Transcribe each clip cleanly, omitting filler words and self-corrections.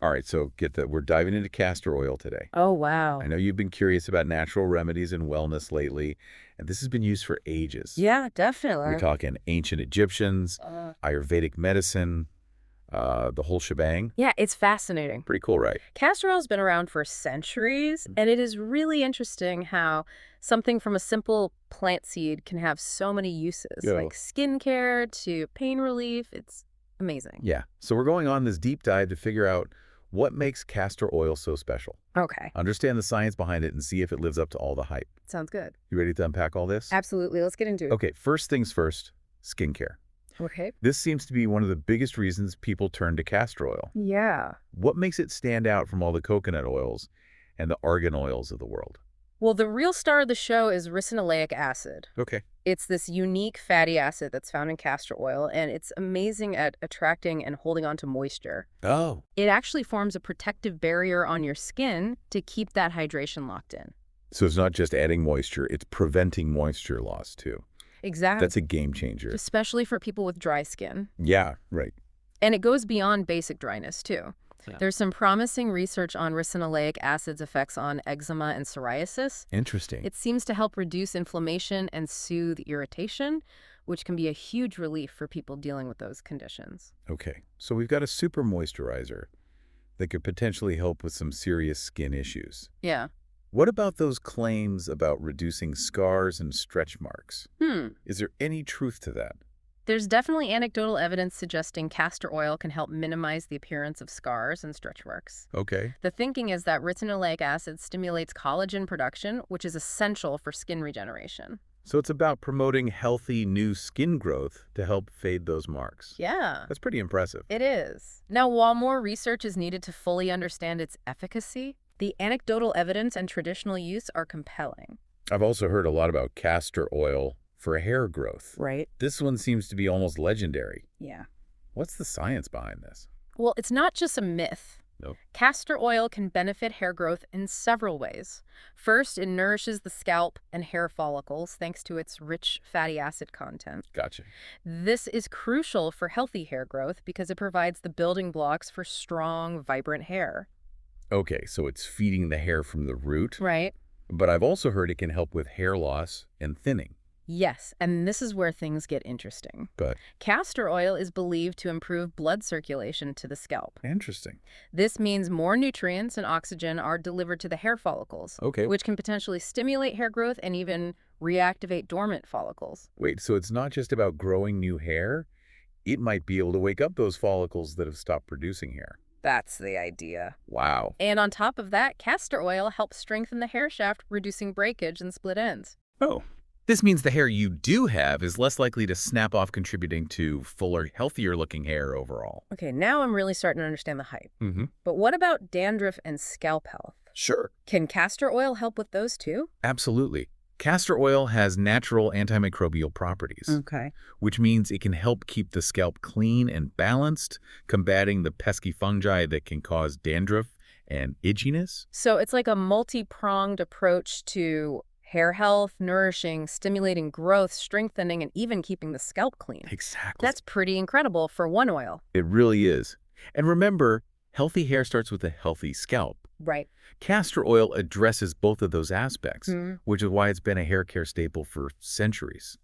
All right, so get that. We're diving into castor oil today. Oh, wow. I know you've been curious about natural remedies and wellness lately, and this has been used for ages. Yeah, We're definitely. talking ancient Egyptians, Ayurvedic medicine, the whole shebang. Yeah, it's fascinating. Pretty cool, right? Castor oil's been around for centuries, and it is really interesting how something from a simple plant seed can have so many uses, Yeah. like skincare to pain relief. It's amazing. Yeah. So we're going on this deep dive to figure out what makes castor oil so special. Okay, Understand the science behind it and see if it lives up to all the hype. sounds good. You ready to unpack all this? Absolutely. Let's get into it. Okay, first things first, skincare. Okay. This seems to be one of the biggest reasons people turn to castor oil. Yeah. What makes it stand out from all the coconut oils and the argan oils of the world? Well, the real star of the show is ricinoleic acid. Okay. It's this unique fatty acid that's found in castor oil, and it's amazing at attracting and holding on to moisture. Oh. It actually forms a protective barrier on your skin to keep that hydration locked in. So it's not just adding moisture, it's preventing moisture loss too. Exactly. That's a game changer. Especially for people with dry skin. Yeah, right. And it goes beyond basic dryness, too. Yeah. There's some promising research on ricinoleic acid's effects on eczema and psoriasis. Interesting. It seems to help reduce inflammation and soothe irritation, which can be a huge relief for people dealing with those conditions. Okay, so we've got a super moisturizer that could potentially help with some serious skin issues. Yeah. What about those claims about reducing scars and stretch marks? Is there any truth to that? There's definitely anecdotal evidence suggesting castor oil can help minimize the appearance of scars and stretch marks. Okay. The thinking is that ricinoleic acid stimulates collagen production, which is essential for skin regeneration. So it's about promoting healthy new skin growth to help fade those marks. Yeah, That's pretty impressive. it is. Now, while more research is needed to fully understand its efficacy, the anecdotal evidence and traditional use are compelling. I've also heard a lot about castor oil for hair growth. Right. This one seems to be almost legendary. Yeah. What's the science behind this? Well, it's not just a myth. No. Castor oil can benefit hair growth in several ways. First, it nourishes the scalp and hair follicles thanks to its rich fatty acid content. Gotcha. This is crucial for healthy hair growth because it provides the building blocks for strong, vibrant hair. Okay, so it's feeding the hair from the root, Right? but I've also heard it can help with hair loss and thinning. Yes, and this is where things get interesting. But Castor oil is believed to improve blood circulation to the scalp. interesting. This means more nutrients and oxygen are delivered to the hair follicles, Okay. which can potentially stimulate hair growth and even reactivate dormant follicles. Wait, so it's not just about growing new hair? It might be able to wake up those follicles that have stopped producing hair. That's the idea. Wow. And on top of that, castor oil helps strengthen the hair shaft, reducing breakage and split ends. Oh. This means the hair you do have is less likely to snap off, contributing to fuller, healthier-looking hair overall. Okay, now I'm really starting to understand the hype. Mm-hmm. But what about dandruff and scalp health? Sure. Can castor oil help with those too? Absolutely. Castor oil has natural antimicrobial properties, Okay. which means it can help keep the scalp clean and balanced, combating the pesky fungi that can cause dandruff and itchiness. So it's like a multi-pronged approach to hair health, nourishing, stimulating growth, strengthening, and even keeping the scalp clean. Exactly. That's pretty incredible for one oil. It really is. And remember, healthy hair starts with a healthy scalp. Right. Castor oil addresses both of those aspects, Mm. which is why it's been a hair care staple for centuries.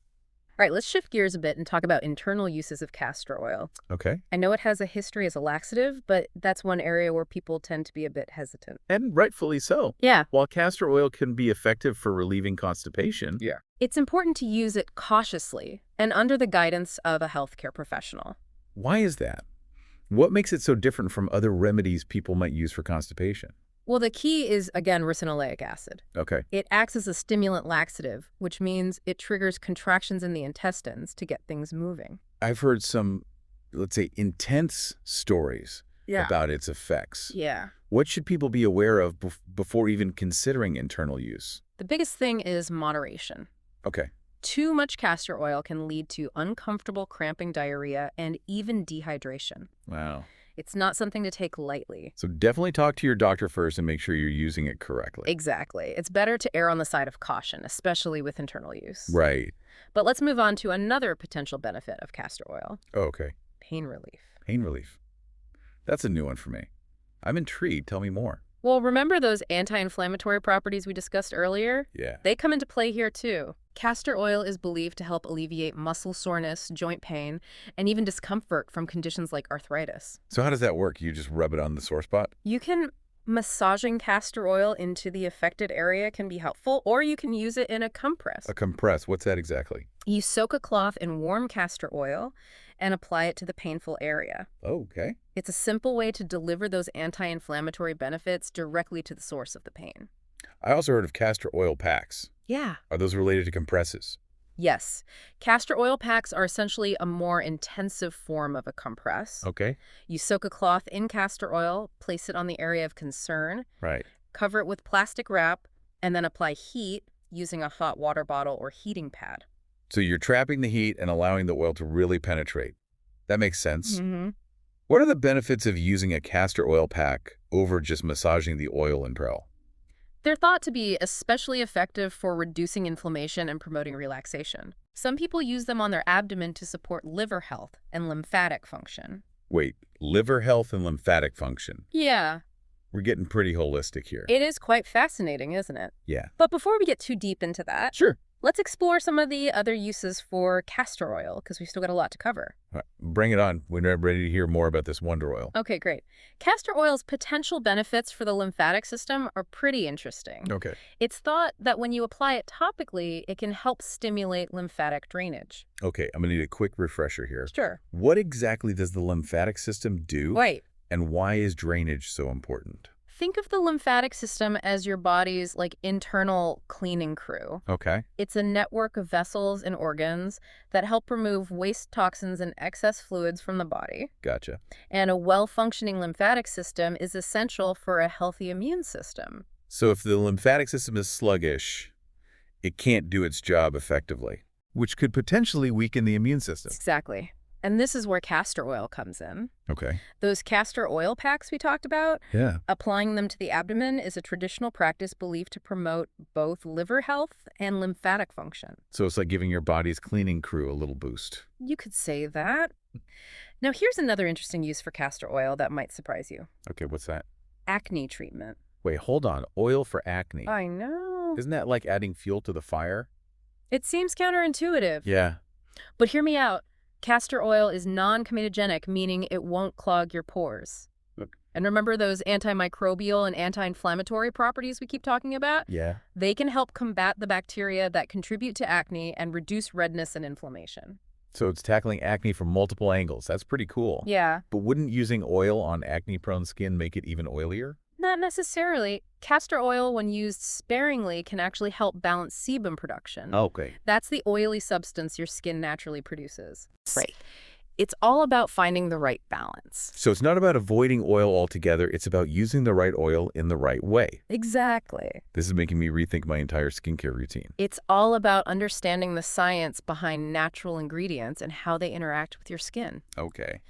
All right, let's shift gears a bit and talk about internal uses of castor oil. Okay. I know it has a history as a laxative, but that's one area where people tend to be a bit hesitant. And rightfully so. Yeah. While castor oil can be effective for relieving constipation, It's important to use it cautiously and under the guidance of a healthcare professional. why is that? What makes it so different from other remedies people might use for constipation? Well, the key is, again, ricinoleic acid. Okay. It acts as a stimulant laxative, which means it triggers contractions in the intestines to get things moving. I've heard some, let's say, intense stories about its effects. Yeah. What should people be aware of before even considering internal use? The biggest thing is moderation. Okay. Too much castor oil can lead to uncomfortable cramping diarrhea and even dehydration. Wow. It's not something to take lightly. So definitely talk to your doctor first and make sure you're using it correctly. Exactly. It's better to err on the side of caution, especially with internal use. Right. But let's move on to another potential benefit of castor oil, Oh, okay. pain relief. Pain relief. That's a new one for me. I'm intrigued. Tell me more. Well, remember those anti-inflammatory properties we discussed earlier? Yeah. They come into play here too. Castor oil is believed to help alleviate muscle soreness, joint pain, and even discomfort from conditions like arthritis. So how does that work? You just rub it on the sore spot? You can massaging castor oil into the affected area can be helpful, or you can use it in a compress. A compress. What's that exactly? You soak a cloth in warm castor oil and apply it to the painful area. Oh, okay. It's a simple way to deliver those anti-inflammatory benefits directly to the source of the pain. I also heard of castor oil packs. Yeah. Are those related to compresses? Yes. Castor oil packs are essentially a more intensive form of a compress. Okay. You soak a cloth in castor oil, place it on the area of concern, Right. cover it with plastic wrap, and then apply heat using a hot water bottle or heating pad. So you're trapping the heat and allowing the oil to really penetrate. That makes sense. Mm-hmm. What are the benefits of using a castor oil pack over just massaging the oil and pearl? They're thought to be especially effective for reducing inflammation and promoting relaxation. Some people use them on their abdomen to support liver health and lymphatic function. Wait, liver health and lymphatic function. Yeah, We're getting pretty holistic here. it is quite fascinating, isn't it? Yeah. But before we get too deep into that, Sure. let's explore some of the other uses for castor oil, because we've still got a lot to cover. All right, bring it on. We're ready to hear more about this wonder oil. Okay, great. Castor oil's potential benefits for the lymphatic system are pretty interesting. Okay. It's thought that when you apply it topically, it can help stimulate lymphatic drainage. Okay, I'm going to need a quick refresher here. Sure. What exactly does the lymphatic system do? Wait. And why is drainage so important? Think of the lymphatic system as your body's internal cleaning crew. Okay. It's a network of vessels and organs that help remove waste toxins and excess fluids from the body. Gotcha. And a well-functioning lymphatic system is essential for a healthy immune system. So if the lymphatic system is sluggish, it can't do its job effectively, which could potentially weaken the immune system. Exactly. And this is where castor oil comes in. Okay. Those castor oil packs we talked about, Yeah. applying them to the abdomen is a traditional practice believed to promote both liver health and lymphatic function. So it's like giving your body's cleaning crew a little boost. You could say that. Now, here's another interesting use for castor oil that might surprise you. Okay, what's that? Acne treatment. Wait, hold on. Oil for acne. I know. Isn't that like adding fuel to the fire? It seems counterintuitive. Yeah. But hear me out. Castor oil is non-comedogenic, meaning it won't clog your pores. Look. And remember those antimicrobial and anti-inflammatory properties we keep talking about? Yeah. They can help combat the bacteria that contribute to acne and reduce redness and inflammation. So it's tackling acne from multiple angles. That's pretty cool. Yeah. But wouldn't using oil on acne-prone skin make it even oilier? Not necessarily. Castor oil, when used sparingly, can actually help balance sebum production. Okay. That's the oily substance your skin naturally produces. Right. It's all about finding the right balance. So it's not about avoiding oil altogether. It's about using the right oil in the right way. Exactly. This is making me rethink my entire skincare routine. It's all about understanding the science behind natural ingredients and how they interact with your skin. Okay.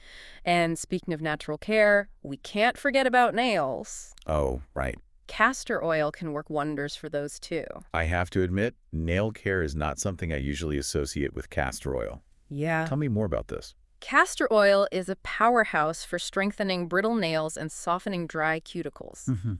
And speaking of natural care, we can't forget about nails. Oh, right. Castor oil can work wonders for those too. I have to admit, nail care is not something I usually associate with castor oil. Yeah. Tell me more about this. Castor oil is a powerhouse for strengthening brittle nails and softening dry cuticles. Mm-hmm.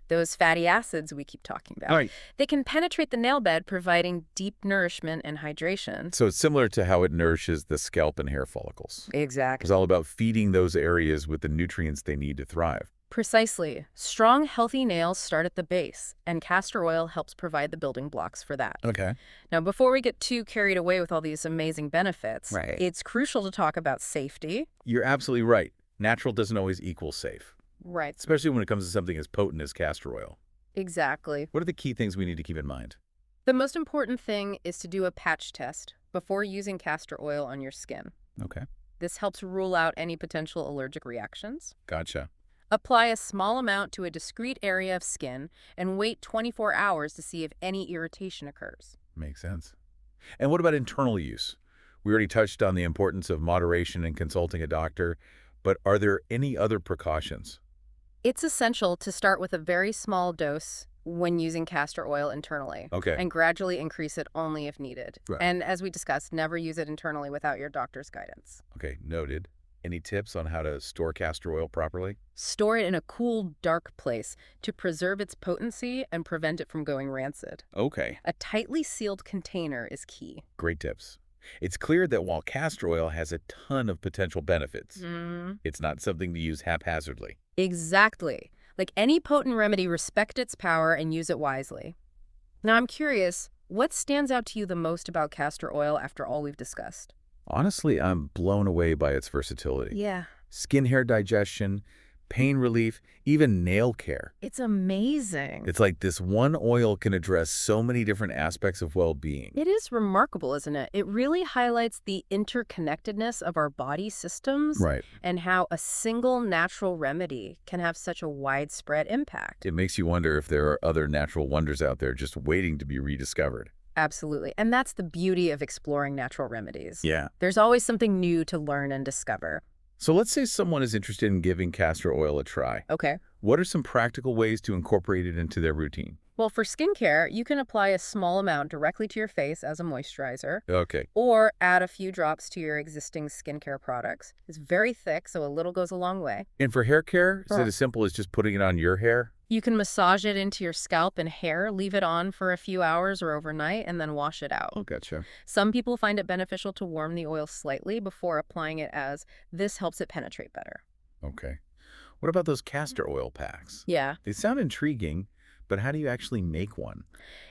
Those fatty acids we keep talking about. All right. They can penetrate the nail bed, providing deep nourishment and hydration. So it's similar to how it nourishes the scalp and hair follicles. Exactly. It's all about feeding those areas with the nutrients they need to thrive. Precisely. Strong, healthy nails start at the base, and castor oil helps provide the building blocks for that. Okay. Now, before we get too carried away with all these amazing benefits, Right. it's crucial to talk about safety. You're absolutely right. Natural doesn't always equal safe, Right. especially when it comes to something as potent as castor oil. Exactly. What are the key things we need to keep in mind? The most important thing is to do a patch test before using castor oil on your skin. Okay. This helps rule out any potential allergic reactions. Gotcha. Apply a small amount to a discrete area of skin and wait 24 hours to see if any irritation occurs. Makes sense. And what about internal use? We already touched on the importance of moderation and consulting a doctor, but are there any other precautions? It's essential to start with a very small dose when using castor oil internally. Okay. And gradually increase it only if needed. Right. And as we discussed, never use it internally without your doctor's guidance. Okay, noted. Any tips on how to store castor oil properly? Store it in a cool, dark place to preserve its potency and prevent it from going rancid. Okay. A tightly sealed container is key. Great tips. It's clear that while castor oil has a ton of potential benefits, Mm, it's not something to use haphazardly. exactly. Like any potent remedy, respect its power and use it wisely. Now, I'm curious, what stands out to you the most about castor oil after all we've discussed? Honestly, I'm blown away by its versatility. Yeah, Skin hair digestion, pain relief, even nail care. it's amazing. It's like this one oil can address so many different aspects of well-being. It is remarkable, isn't it? It really highlights the interconnectedness of our body systems Right. and how a single natural remedy can have such a widespread impact. It makes you wonder if there are other natural wonders out there just waiting to be rediscovered. Absolutely. And that's the beauty of exploring natural remedies. Yeah. There's always something new to learn and discover. So let's say someone is interested in giving castor oil a try. Okay. What are some practical ways to incorporate it into their routine? Well, for skincare, you can apply a small amount directly to your face as a moisturizer, Okay. or add a few drops to your existing skincare products. It's very thick, so a little goes a long way. And for hair care, is Sure. it as simple as just putting it on your hair? You can massage it into your scalp and hair, leave it on for a few hours or overnight, and then wash it out. Oh, gotcha. Some people find it beneficial to warm the oil slightly before applying it, as this helps it penetrate better. Okay. What about those castor oil packs? Yeah. They sound intriguing, but how do you actually make one?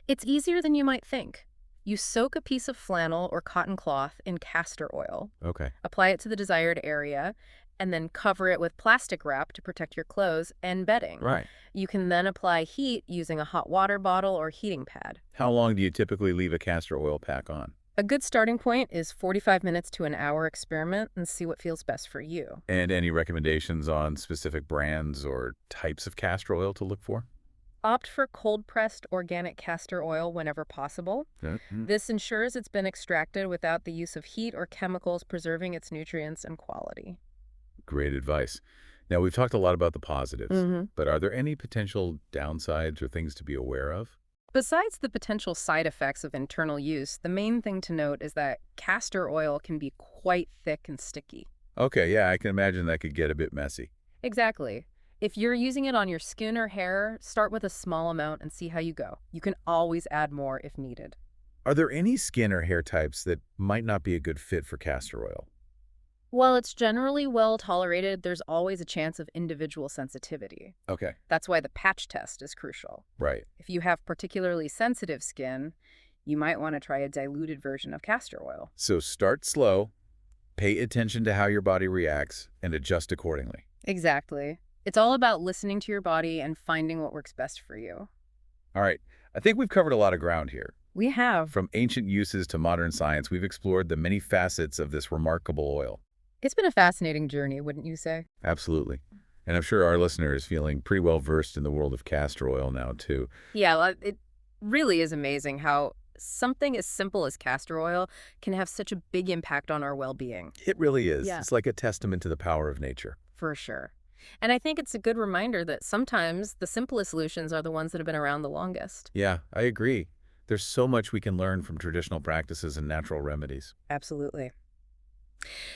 It's easier than you might think. You soak a piece of flannel or cotton cloth in castor oil, Okay. apply it to the desired area, and then cover it with plastic wrap to protect your clothes and bedding. Right. You can then apply heat using a hot water bottle or heating pad. How long do you typically leave a castor oil pack on? A good starting point is 45 minutes to an hour experiment and see what feels best for you. And any recommendations on specific brands or types of castor oil to look for? Opt for cold-pressed organic castor oil whenever possible. This ensures it's been extracted without the use of heat or chemicals, preserving its nutrients and quality. Great advice. Now, we've talked a lot about the positives, Mm-hmm. but are there any potential downsides or things to be aware of? Besides the potential side effects of internal use, the main thing to note is that castor oil can be quite thick and sticky. Okay, yeah, I can imagine that could get a bit messy. Exactly. If you're using it on your skin or hair, start with a small amount and see how you go. You can always add more if needed. Are there any skin or hair types that might not be a good fit for castor oil? While it's generally well tolerated, there's always a chance of individual sensitivity. Okay, That's why the patch test is crucial. right. If you have particularly sensitive skin, you might want to try a diluted version of castor oil. So start slow, pay attention to how your body reacts, and adjust accordingly. Exactly. It's all about listening to your body and finding what works best for you. All right, I think we've covered a lot of ground here. We have. From ancient uses to modern science, we've explored the many facets of this remarkable oil. It's been a fascinating journey, wouldn't you say? Absolutely. And I'm sure our listener is feeling pretty well versed in the world of castor oil now, too. Yeah, well, it really is amazing how something as simple as castor oil can have such a big impact on our well-being. It really is. Yeah. It's like a testament to the power of nature. For sure. And I think it's a good reminder that sometimes the simplest solutions are the ones that have been around the longest. Yeah, I agree. There's so much we can learn from traditional practices and natural remedies. Absolutely.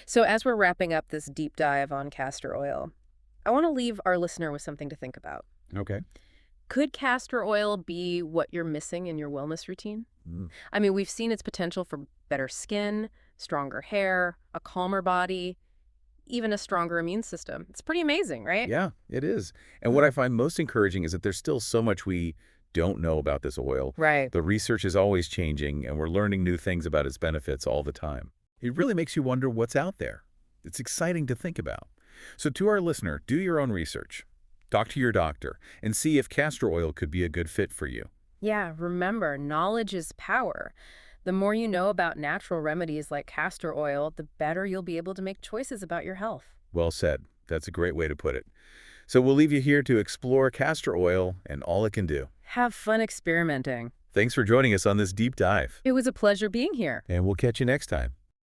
So as we're wrapping up this deep dive on castor oil, I want to leave our listener with something to think about. Okay. Could castor oil be what you're missing in your wellness routine? Mm. I mean, we've seen its potential for better skin, stronger hair, a calmer body, even a stronger immune system. It's pretty amazing, right? Yeah, it is. And what I find most encouraging is that there's still so much we don't know about this oil. Right. The research is always changing, and we're learning new things about its benefits all the time. It really makes you wonder what's out there. It's exciting to think about. So to our listener, do your own research. Talk to your doctor and see if castor oil could be a good fit for you. Yeah, remember, knowledge is power. The more you know about natural remedies like castor oil, the better you'll be able to make choices about your health. Well said. That's a great way to put it. So we'll leave you here to explore castor oil and all it can do. Have fun experimenting. Thanks for joining us on this deep dive, It was a pleasure being here. and we'll catch you next time.